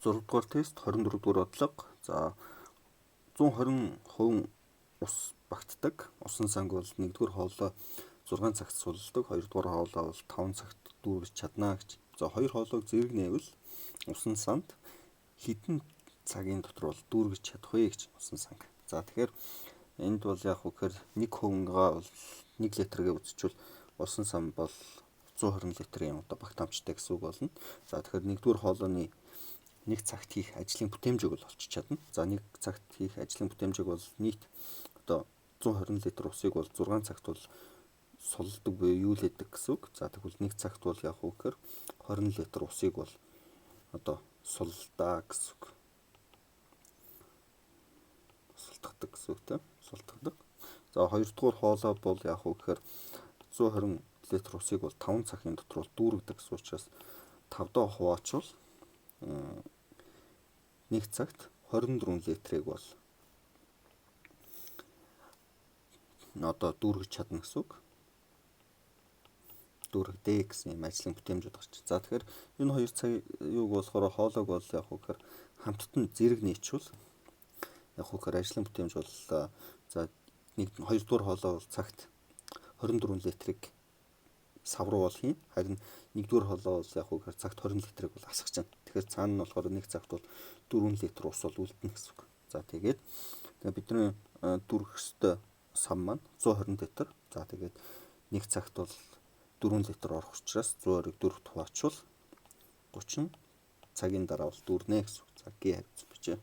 6 дугаар тест 24 дугаар бодлого. За 120% ус багтдаг. Усан санг бол 1-р хоолой 6 цагт сулдаг, 2-р хоолой бол 5 цагт дүүргэж чадна гэж. За хоёр хоолойг зэрэг нээвэл усан санд хэдэн цагийн дотор бол дүүргэж чадах вэ гэж усан санг. За тэгэхээр энд бол яг үхээр 1 хувингаа бол 1 литргээ үзчихвэл усан сан бол 120 литрийн одоо багт амжтай гэсэн үг болно. За тэгэхээр 1-р хоолойны 1 цагт хийх ажлын бүтээмжийг бол олж чадна. За 1 цагт хийх ажлын бүтээмжийг бол нийт одоо 120 литр усыг бол 6 цагт бол сулдаг буюу юулээдэг гэсэн үг. За тэгвэл 1 цагт бол яг үхээр 20 литр усыг бол одоо сулдаа гэсэн үг. Султгадаг гэсэн үг тийм. Султгадаг. За 2-р хоолой бол яг үхээр 120 литр усыг бол 5 цагийн дотор бол дүүргдэг гэсэн учраас 5-доо хуваачвал 1 цагт 24 литрийг бол одоо дүүргэж чадна гэсэн үг. Дүүргдээ гэсэн юм ажлын бүтээмжүүд гарч. За тэгэхээр энэ хоёр цаг юуг болохоор хоолойг бол яг үхээр хамтд нь зэрэг нийчвэл яг үхээр ажлын бүтээмж бол за 2-р хоолой бол цагт 24 литрийг савруу бол хийн. Харин 1-р хоолой бол яг үгээр цагт 20 литрийг бол асгаж байна. Тэгэхээр цаана нь болохоор 1 цагт бол 4 литр ус бол үлдэнэ гэсэн үг. За тэгээд бидний дүүргэх ёстой сав маань 120 литр. За тэгээд 1 цагт бол 4 литр орох учраас 120-ыг 4-т хуваачвал 30 цагийн дараа бол дүүрнэ гэсэн үг. За гээ хариуц бичээ.